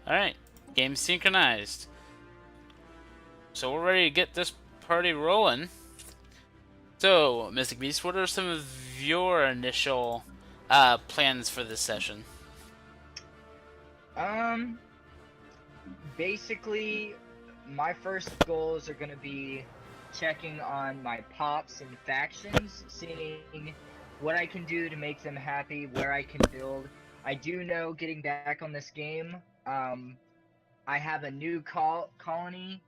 Alright, game synchronized. So we're ready to get this party rolling. So, Mystic Beast, what are some of your initial plans for this session? Um, Basically, my first goals are gonna be checking on my pops and factions, seeing what I can do to make them happy, where I can build. I do know getting back on this game, I have a new colony,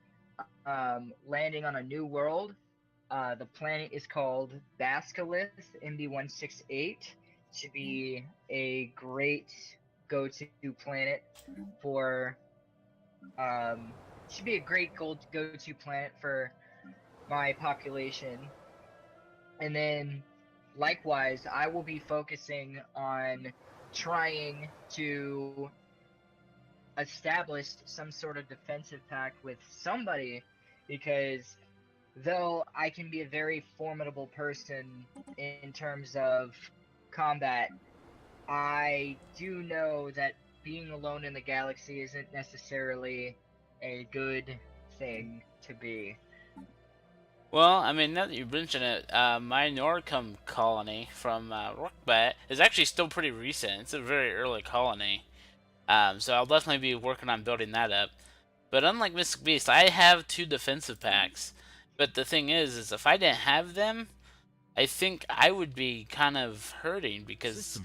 landing on a new world. The planet is called Basculith MB168. Should be a great go-to planet for um, should be a great go-to planet for my population. And then, likewise, I will be focusing on trying to establish some sort of defensive pact with somebody, because though I can be a very formidable person in terms of combat, I do know that being alone in the galaxy isn't necessarily a good thing to be. Well, I mean, now that you mention it, my Norcom colony from Rookbat is actually still pretty recent. It's a very early colony. So I'll definitely be working on building that up. But unlike Mystic Beast, I have two defensive packs. But the thing is if I didn't have them, I think I would be kind of hurting because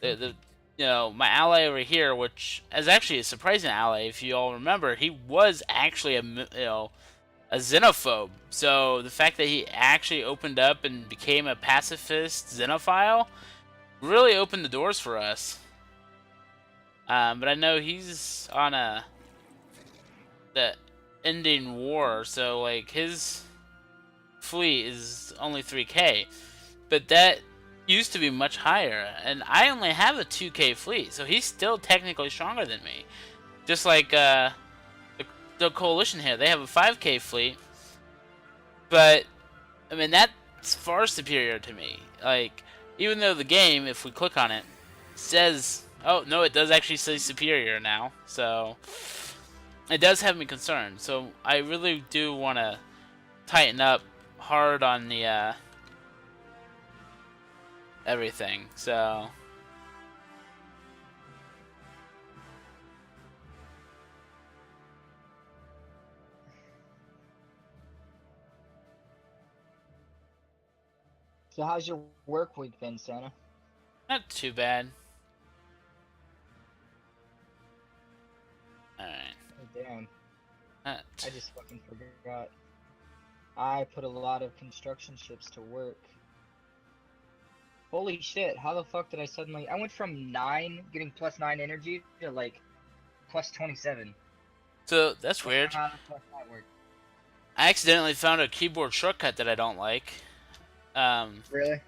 the my ally over here, which is actually a surprising ally, if you all remember, he was actually a xenophobe. So the fact that he actually opened up and became a pacifist xenophile really opened the doors for us. But I know he's on the ending war, so like his fleet is only 3K, but that used to be much higher, and I only have a 2K fleet, so he's still technically stronger than me. Just like the coalition here, they have a 5K fleet, but I mean that's far superior to me. Like, even though the game, if we click on it, says, oh no, it does actually say superior now, so it does have me concerned. So I really do want to tighten up hard on the everything. So So, how's your work week been, Santa? not too bad. All right. Oh, damn. Not. I just fucking forgot. I put a lot of construction ships to work. Holy shit, how the fuck did I suddenly... I went from 9, getting plus 9 energy, to like plus 27. So that's Don't know weird. how the fuck that worked. I accidentally found a keyboard shortcut that I don't like. Um, Really?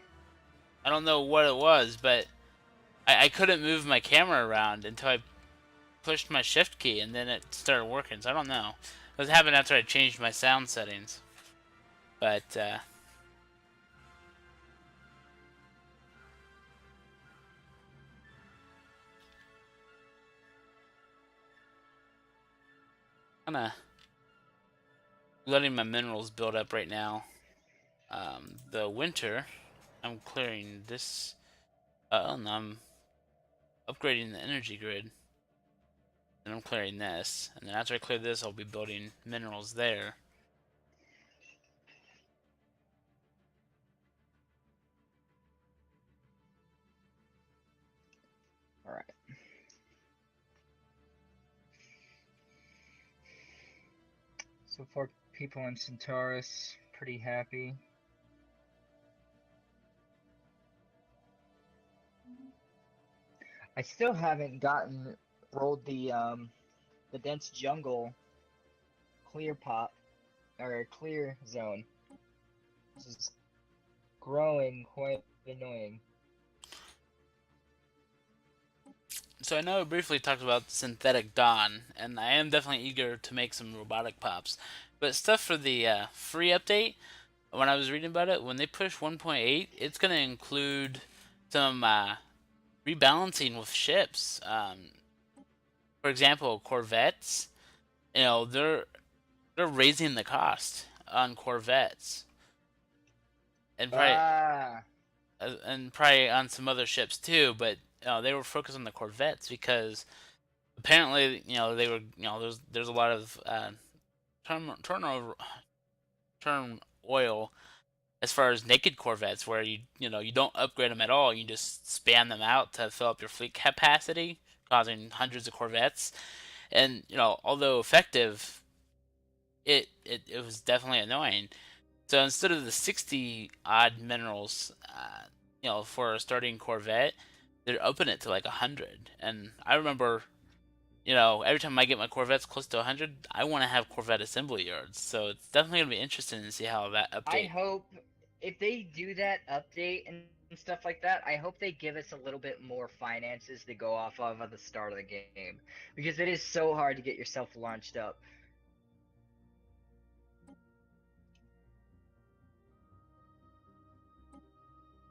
I don't know what it was, but I couldn't move my camera around until I pushed my shift key, and then it started working. So I don't know. It was happened after I changed my sound settings. But kind of letting my minerals build up right now. The winter, I'm clearing this. No, I'm upgrading the energy grid. And I'm clearing this. And then after I clear this, I'll be building minerals there. Alright. So far, people in Centaurus, pretty happy. I still haven't rolled the dense jungle clear pop, or clear zone. This is growing quite annoying. So I know I briefly talked about Synthetic Dawn, and I am definitely eager to make some robotic pops. But stuff for the free update, when I was reading about it, when they push 1.8, it's going to include some rebalancing with ships. for example, Corvettes. You know, they're raising the cost on Corvettes, and Ah, probably on some other ships too. But they were focused on the Corvettes because apparently, they were, there's a lot of turnover turn oil as far as naked Corvettes, where you don't upgrade them at all. You just spam them out to fill up your fleet capacity, causing hundreds of Corvettes. And although effective, it was definitely annoying. So instead of the 60 odd minerals, for a starting Corvette, they're upping it to like 100. And I remember, every time I get my Corvettes close to 100, I want to have Corvette assembly yards. So it's definitely gonna be interesting to see how that I update. hope if they do that update and stuff like that, I hope they give us a little bit more finances to go off of at the start of the game, because it is so hard to get yourself launched up.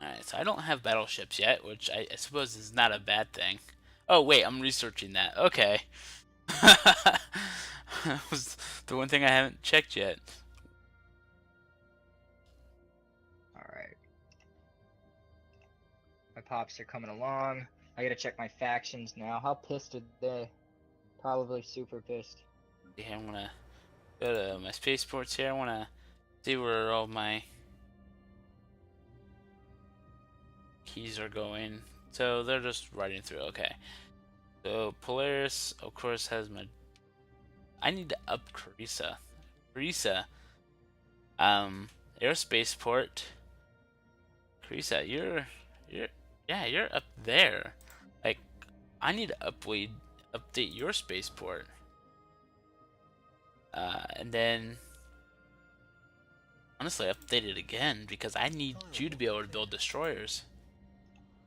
Alright, so I don't have battleships yet, which I suppose is not a bad thing. Oh wait, I'm researching that. Okay. That was the one thing I haven't checked yet. Alright. My pops are coming along. I gotta check my factions now. How pissed are they? Probably super pissed. Yeah, I'm gonna go to my spaceports here. I wanna see where all my keys are going. So they're just riding through. Okay. So Polaris, of course, has my. I need to up Carissa. Carissa. Aerospace port. Carissa, you're up there. Like, I need to update your spaceport. And then honestly update it again because I need you to be able to build destroyers.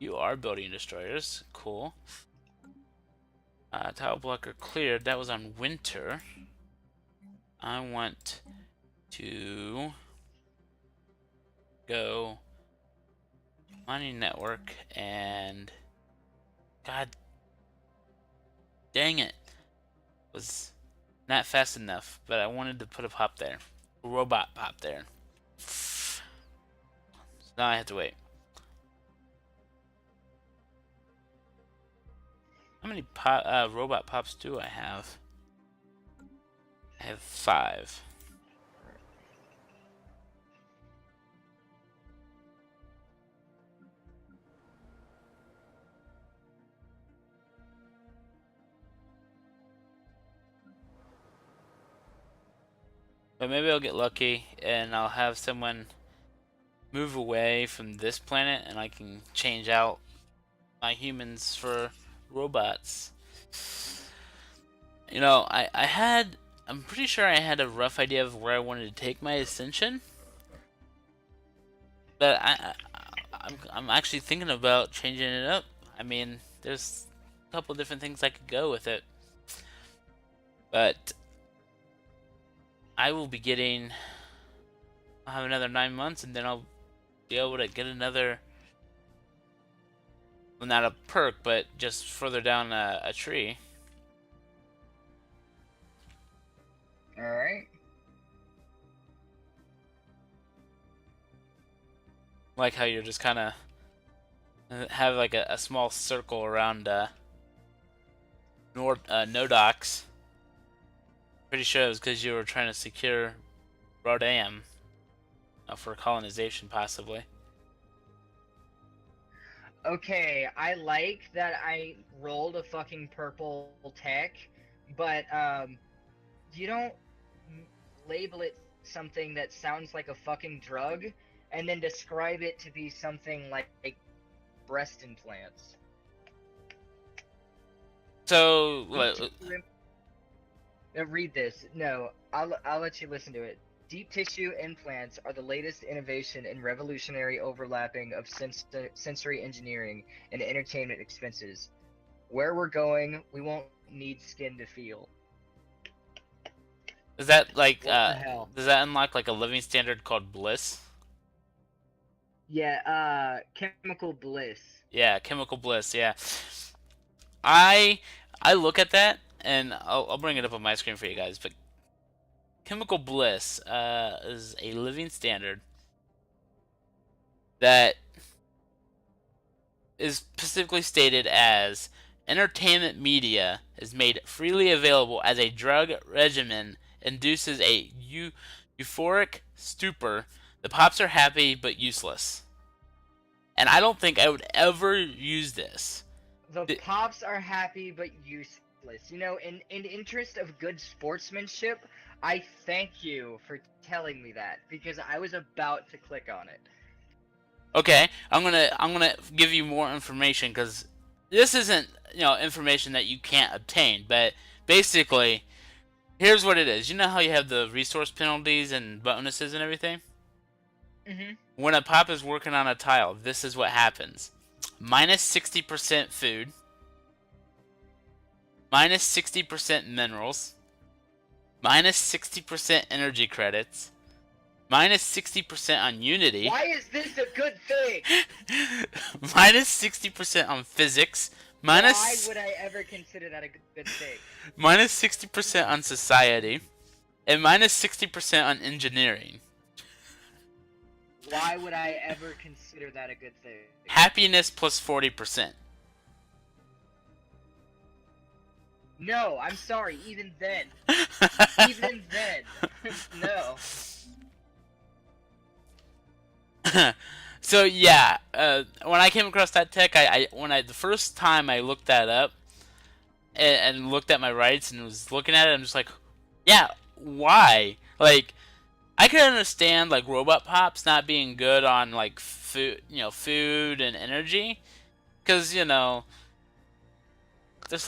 You are building destroyers. Cool. Tile blocker cleared. That was on winter. I want to go mining network and god dang it, was not fast enough, but I wanted to put a pop there, a robot pop there. So now I have to wait. How many robot pops do I have? I have 5. But maybe I'll get lucky and I'll have someone move away from this planet and I can change out my humans for robots. I'm pretty sure I had a rough idea of where I wanted to take my ascension, but I'm actually thinking about changing it up. I mean, there's a couple different things I could go with it, but I will be getting. I'll have another 9 months, and then I'll be able to get another. Well, not a perk, but just further down a tree. Alright. Like how you're just kind of have like a small circle around Nodox. Pretty sure it was because you were trying to secure Rodam for colonization, possibly. Okay, I like that I rolled a fucking purple tech, but you don't label it something that sounds like a fucking drug and then describe it to be something like breast implants. So what? Read this. No, I'll let you listen to it. Deep tissue implants are the latest innovation in revolutionary overlapping of sensory engineering and entertainment expenses. Where we're going, we won't need skin to feel. Is that like What the hell? does that unlock like a living standard called Bliss? Yeah, chemical bliss. Yeah, chemical bliss. Yeah, I I look at that and I'll bring it up on my screen for you guys. But chemical bliss is a living standard that is specifically stated as entertainment media is made freely available as a drug regimen, induces a euphoric stupor. The pops are happy but useless. And I don't think I would ever use this. The pops are happy but useless. You know, in interest of good sportsmanship, I thank you for telling me that because I was about to click on it. Okay, I'm gonna give you more information because this isn't information that you can't obtain. But basically, here's what it is. You know how you have the resource penalties and bonuses and everything? Mhm. When a pop is working on a tile, this is what happens. Minus 60% food. Minus 60% minerals. Minus 60% energy credits. Minus 60% on unity. Why is this a good thing? Minus 60% on physics. Why would I ever consider that a good thing? Minus 60% on society. And minus 60% on engineering. Why would I ever consider that a good thing? Happiness plus 40%. No, I'm sorry, even then. Even then. No. So yeah, when I came across that tech, the first time I looked that up and looked at my rights and was looking at it, I'm just like, yeah, why? Like, I could understand like robot pops not being good on like food and energy, because there's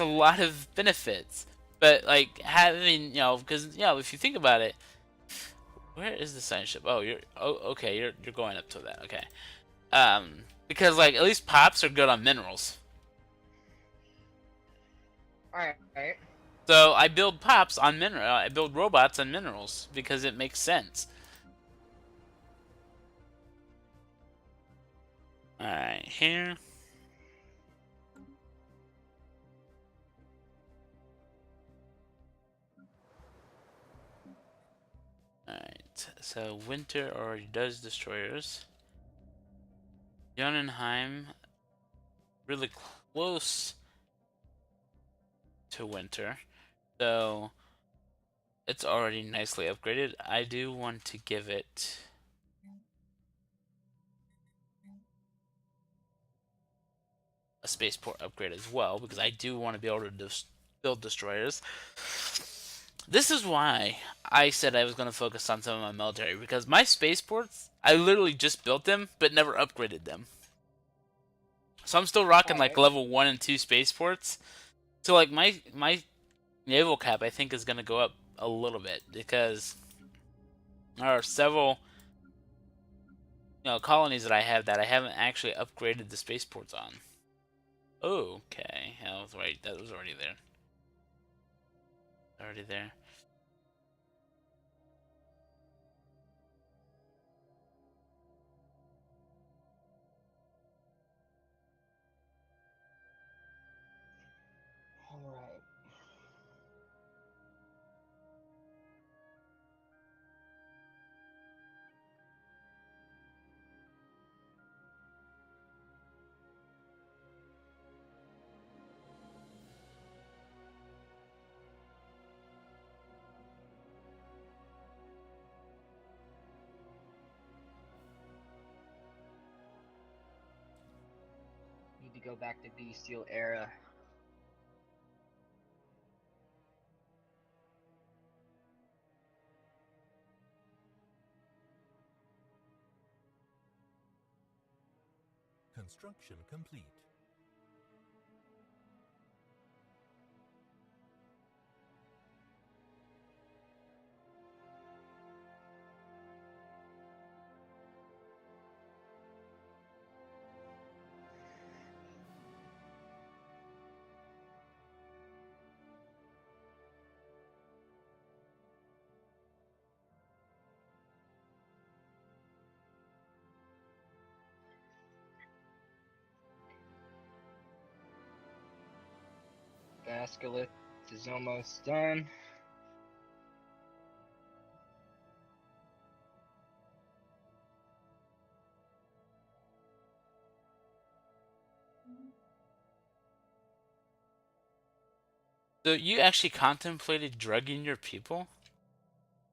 a lot of benefits, but like having because if you think about it. Where is the sign ship? Oh, okay. You're going up to that. Okay. Because like at least pops are good on minerals. Alright. So I build pops on mineral. I build robots on minerals because it makes sense. All right, here. All right. So winter already does destroyers. Jotunheim, really close to winter, so it's already nicely upgraded. I do want to give it a spaceport upgrade as well because I do want to be able to build destroyers. This is why I said I was going to focus on some of my military, because my spaceports, I literally just built them but never upgraded them. So I'm still rocking like level 1 and 2 spaceports. So like my naval cap I think is going to go up a little bit because there are several colonies that I have that I haven't actually upgraded the spaceports on. Oh, okay. I was right. That was already there. Already there. Alright. Need to go back to Bestial era. Construction complete. Basculith is almost done. So you actually contemplated drugging your people?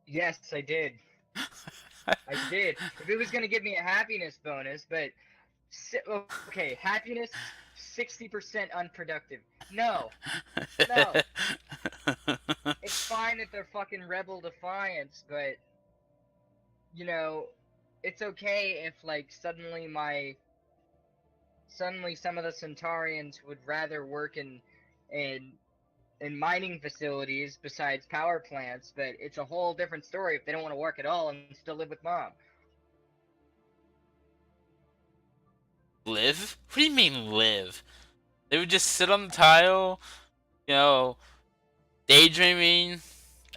Yes, I did. I did. If it was gonna give me a happiness bonus, but okay, happiness 60% unproductive. No, no. It's fine if they're fucking rebel defiance, but you know, it's okay if like suddenly some of the Centaurians would rather work in in mining facilities besides power plants, but it's a whole different story if they don't want to work at all and still live with mom. Live? What do you mean live? They would just sit on the tile, you know, daydreaming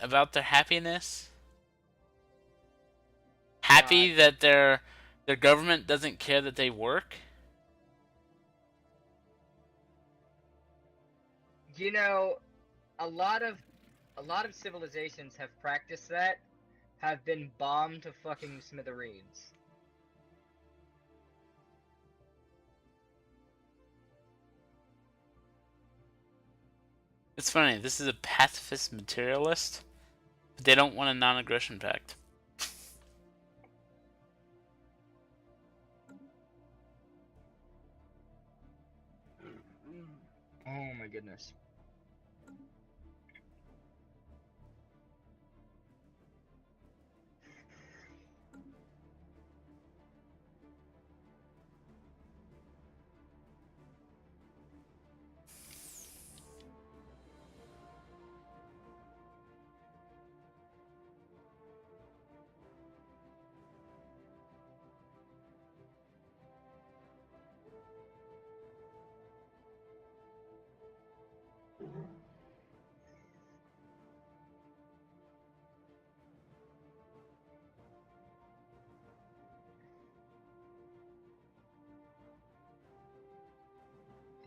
about their happiness? God. Happy that their government doesn't care that they work? You know, a lot of a lot of civilizations have practiced that, have been bombed to fucking smithereens. It's funny, this is a pacifist materialist, but they don't want a non-aggression pact. Oh my goodness.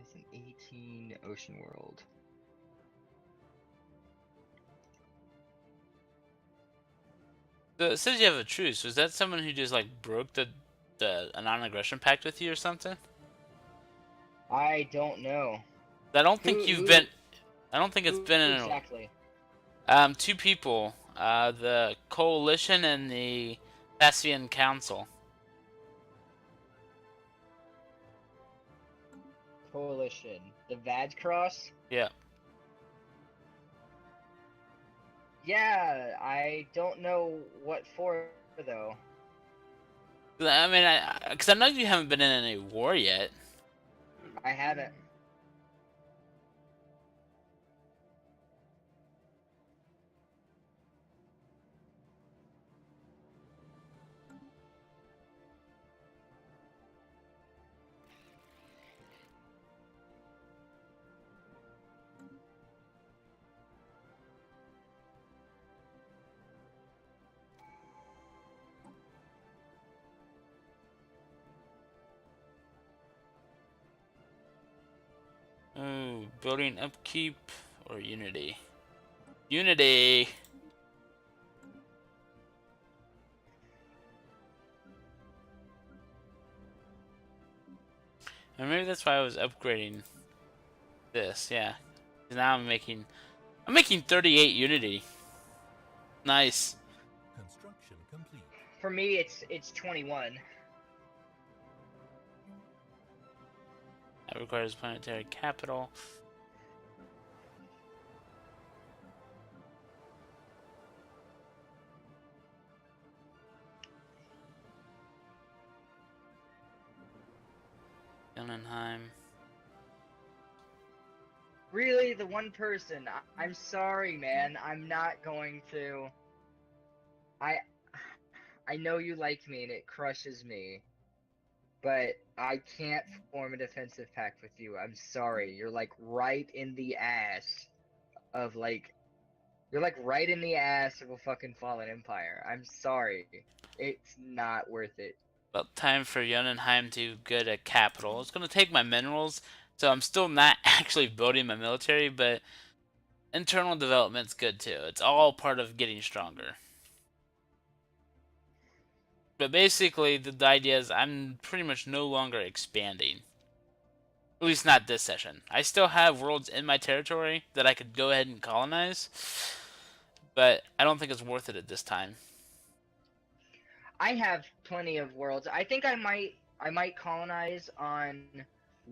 It's an 18 ocean world. So it says you have a truce. Was that someone who just like broke the a non-aggression pact with you or something? I don't know. I don't think Who you've who been. I don't think it's who been in exactly? two people. The coalition and the Thasian Council. Coalition. The Vad Cross? Yeah. Yeah, I don't know what for though. I mean, because I know you haven't been in any war yet. I haven't. Ooh, building upkeep or unity? Unity. And maybe that's why I was upgrading this. Yeah. 'Cause now I'm making 38 unity. Nice. Construction complete. For me, it's 21. That requires planetary capital. Guggenheim. Really, the one person. I'm sorry, man. I'm not going to. I I know you like me and it crushes me, but I can't form a defensive pact with you. I'm sorry. You're like right in the ass of like you're like right in the ass of a fucking fallen empire. I'm sorry. It's not worth it. About time for Jotunheim to get a capital. It's gonna take my minerals, so I'm still not actually building my military, but internal development's good too. It's all part of getting stronger. But basically, the idea is I'm pretty much no longer expanding. At least not this session. I still have worlds in my territory that I could go ahead and colonize, but I don't think it's worth it at this time. I have plenty of worlds. I think I might colonize on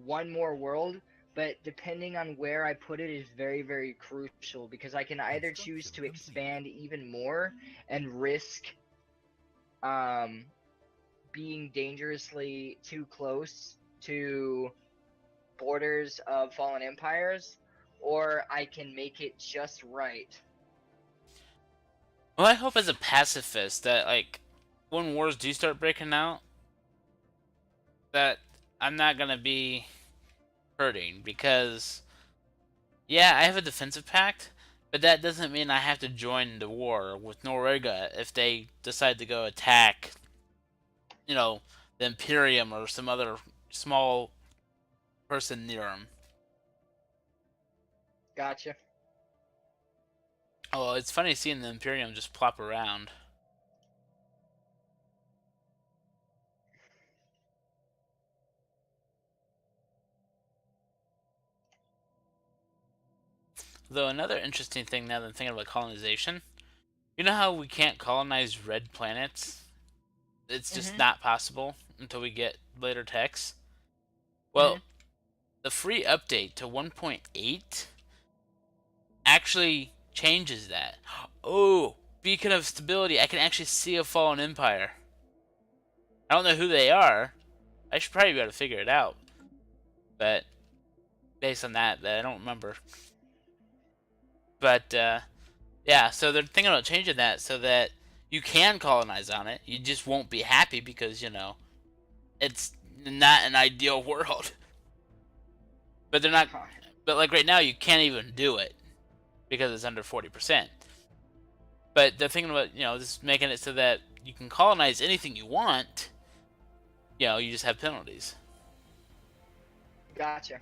one more world, but depending on where I put it is very, very crucial because I can either choose Construction to complete. expand even more and risk um being dangerously too close to borders of fallen empires, or I can make it just right. Well, I hope as a pacifist that, like, when wars do start breaking out, that I'm not gonna be hurting because, yeah, I have a defensive pact, but that doesn't mean I have to join the war with Norwega if they decide to go attack, you know, the Imperium or some other small person near them. Gotcha. Oh, it's funny seeing the Imperium just plop around. Though another interesting thing now that I'm thinking about colonization, you know how we can't colonize red planets? It's just Mhm. not possible until we get later techs. Mhm. Well, the free update to 1.8 actually changes that. Oh, beacon of stability. I can actually see a fallen empire. I don't know who they are. I should probably be able to figure it out. But based on that, I don't remember. But yeah, so they're thinking about changing that so that you can colonize on it. You just won't be happy because, it's not an ideal world. But they're not. Huh. But like right now, you can't even do it because it's under 40%. But they're thinking about just making it so that you can colonize anything you want. You just have penalties. Gotcha.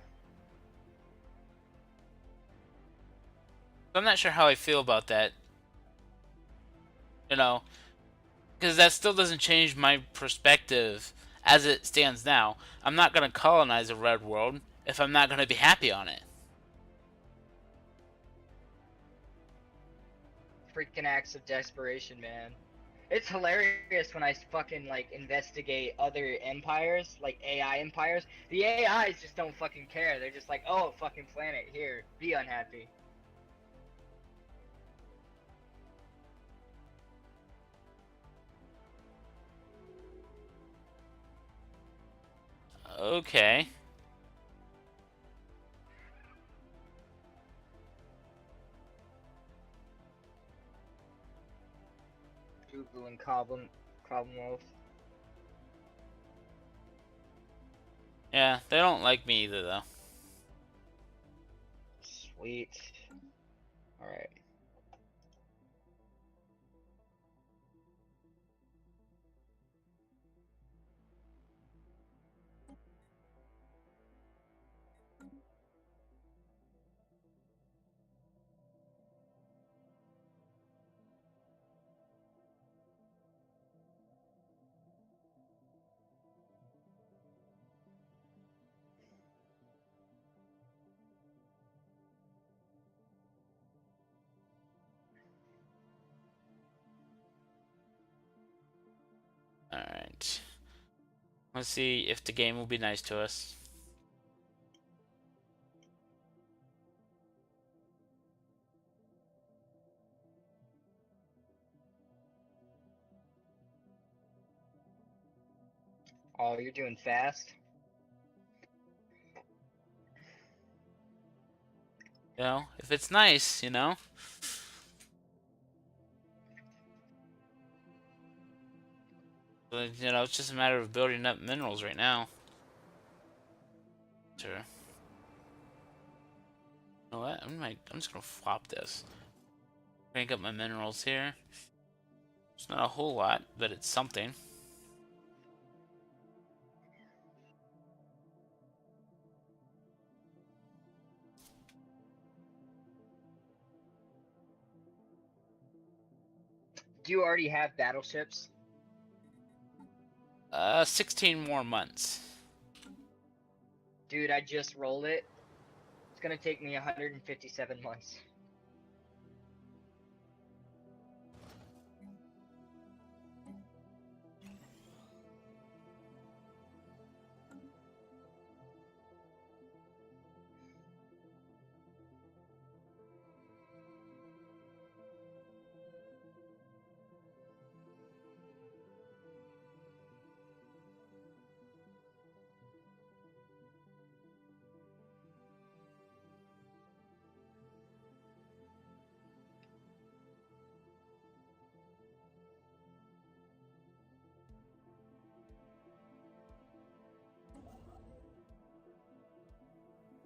So I'm not sure how I feel about that. You know, because that still doesn't change my perspective as it stands now. I'm not going to colonize a red world if I'm not going to be happy on it. Freaking acts of desperation, man. It's hilarious when I fucking like investigate other empires, like AI empires. The AIs just don't fucking care. They're just like, oh, fucking planet, here, be unhappy. Okay. Google and Commonwealth. Yeah, they don't like me either, though. Sweet. Alright. Alright. Let's see if the game will be nice to us. Oh, you're doing fast? If it's nice. But, it's just a matter of building up minerals right now. Sure. You know what? I'm just gonna flop this. Crank up my minerals here. It's not a whole lot, but it's something. Do you already have battleships? 16 more months. Dude, I just rolled it. It's gonna take me 157 months.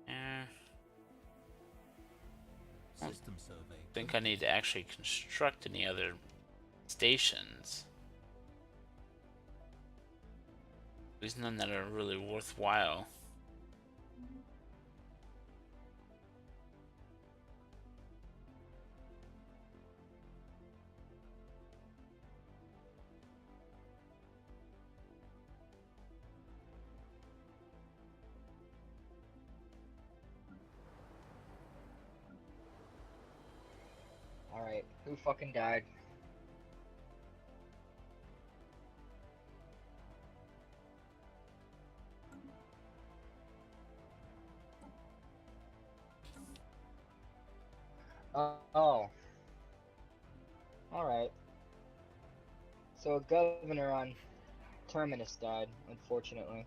Yeah. System survey. I think I need to actually construct any other stations. There's none that are really worthwhile. Alright, who fucking died? Oh. Alright. So a governor on Terminus died, unfortunately.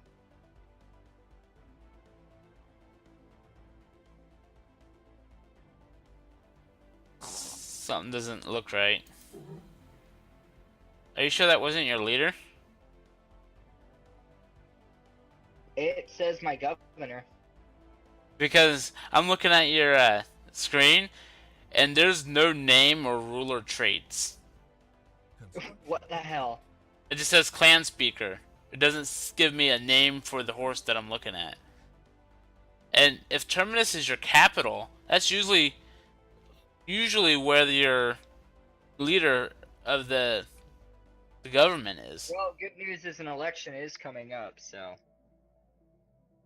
Something doesn't look right. Are you sure that wasn't your leader? It says my governor. Because I'm looking at your screen, and there's no name or ruler traits. Construction. What the hell? It just says clan speaker. It doesn't give me a name for the horse that I'm looking at. And if Terminus is your capital, that's usually where your leader of the government is. Well, good news is an election is coming up, so.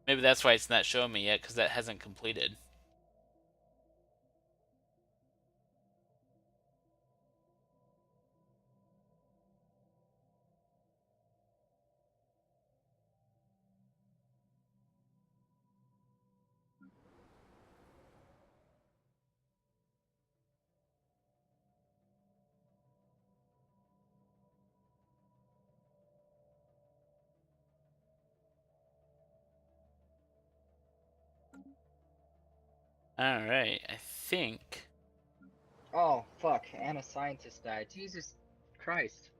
Maybe that's why it's not showing me yet, because that hasn't completed. Alright, I think... Oh, fuck, and a scientist died. Jesus Christ.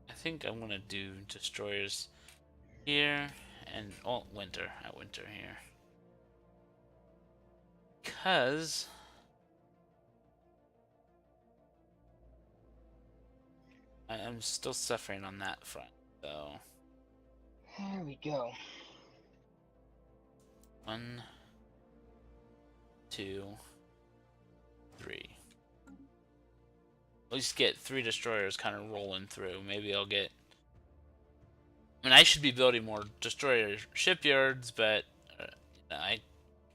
I think I'm gonna do destroyers here and winter here. Because I'm still suffering on that front, so There we go. 1, 2, 3. At least get 3 destroyers kind of rolling through. Maybe I'll get... I mean, I should be building more destroyer shipyards, but I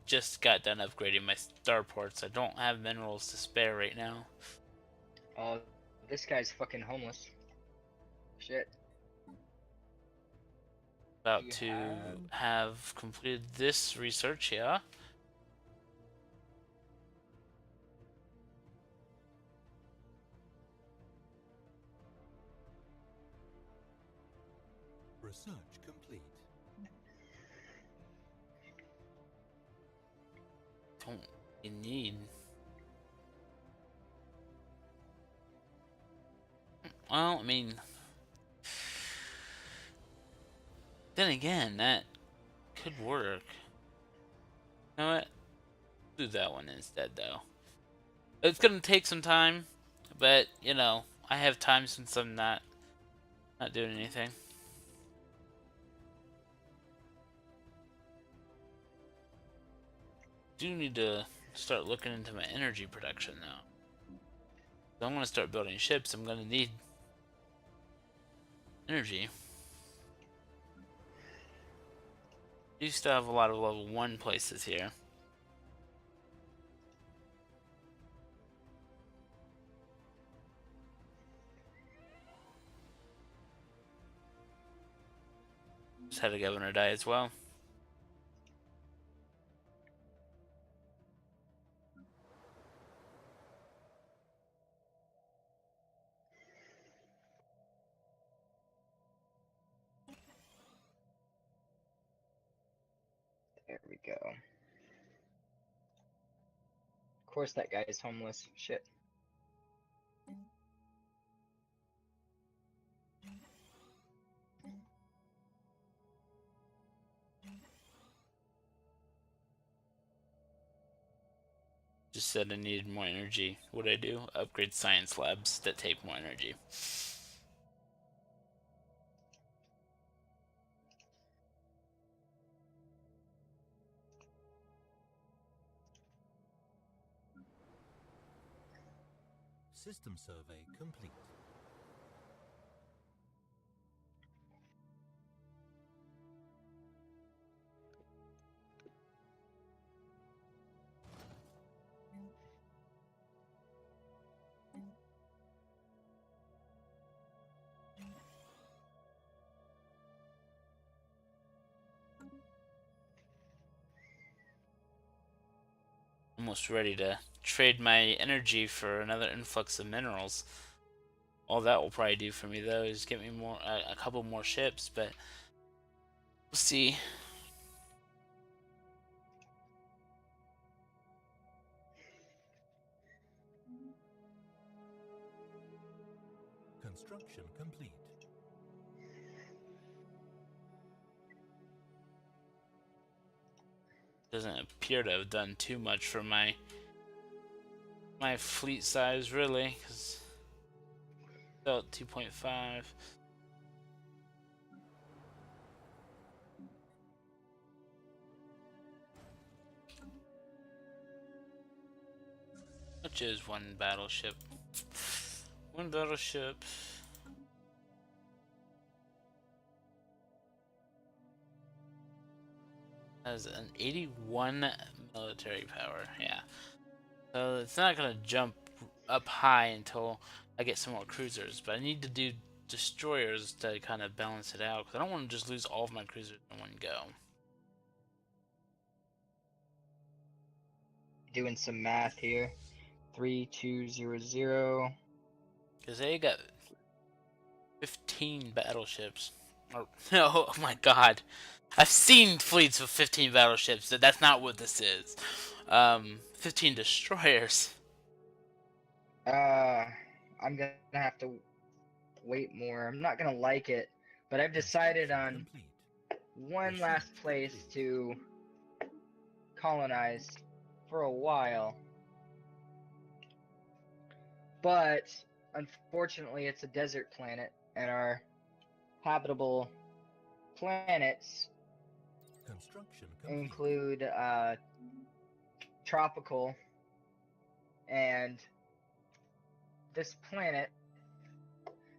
just got done upgrading my starports. I don't have minerals to spare right now. Oh, this guy's fucking homeless. Shit. About You to have completed this research here. Research complete. Don't you need... Well, I mean... Then again, that could work. You know what? Do that one instead, though. It's gonna take some time, but, you know, I have time since I'm not Not doing anything. Do need to start looking into my energy production now. If I'm gonna start building ships, I'm gonna need energy. You still have a lot of level 1 places here. Just had a governor die as well. There we go. Of course that guy is homeless. Shit. Just said I needed more energy. What do I do? Upgrade science labs that take more energy. System survey complete. Almost ready to trade my energy for another influx of minerals. All that will probably do for me though is get me more a couple more ships, but we'll see. Construction complete. Doesn't appear to have done too much for my fleet size really, because still at 2.5. Which is one battleship. One battleship. Has an 81 military power, yeah. So it's not gonna jump up high until I get some more cruisers, but I need to do destroyers to kind of balance it out, because I don't want to just lose all of my cruisers in one go. Doing some math here. 3200. Because they got 15 battleships. Or, no, oh my god. I've seen fleets with 15 battleships, that's not what this is. 15 destroyers. I'm gonna have to wait more. I'm not gonna like it, but I've decided on Complete. one last place to colonize for a while. But unfortunately, it's a desert planet, and our habitable planets Construction complete. include tropical, and this planet,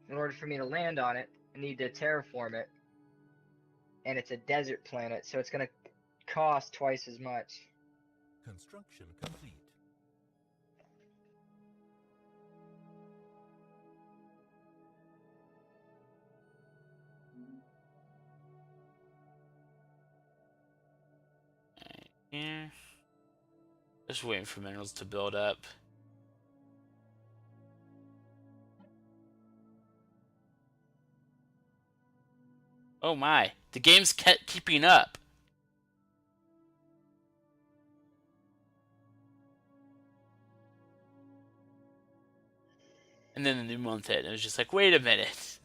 in order for me to land on it, I need to terraform it, and it's a desert planet, so it's going to cost twice as much. Construction complete. Here. Just waiting for minerals to build up. Oh my, the game's kept keeping up. And then the new month hit, and it was just like, wait a minute.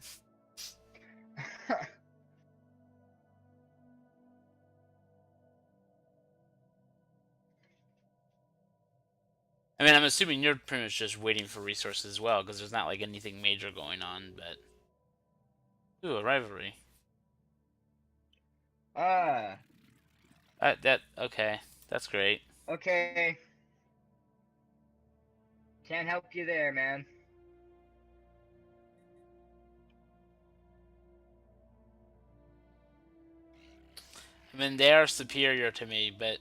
I mean, I'm assuming you're pretty much just waiting for resources as well, because there's not like anything major going on, but Ooh, a rivalry. Ah, Okay, that's great. okay. Can't help you there, man. I mean, they are superior to me, but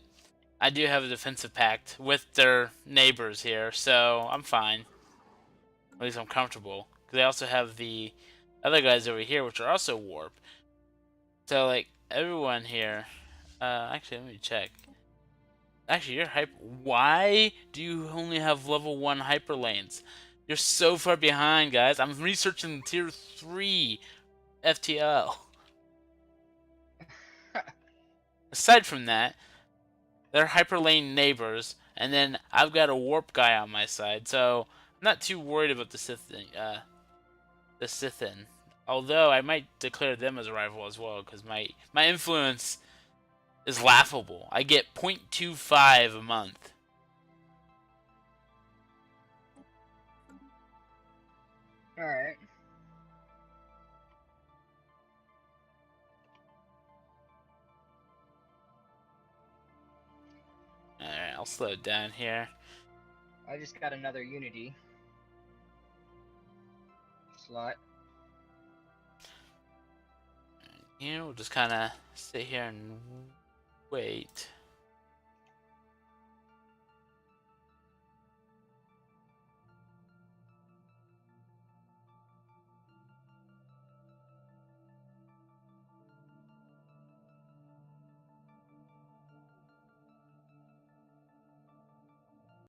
I do have a defensive pact with their neighbors here, so I'm fine. At least I'm comfortable. They also have the other guys over here, which are also warp. So like everyone here. Actually, let me check. Actually, you're hyper. Why do you only have level 1 hyper lanes? You're so far behind, guys. I'm researching tier 3 FTL. Aside from that, they're hyper lane neighbors, and then I've got a warp guy on my side, so I'm not too worried about the Sithin. Although I might declare them as a rival as well, because my influence is laughable. I get 0.25 a month. Alright. Alright, I'll slow it down here. I just got another Unity slot. We'll just kind of sit here and wait.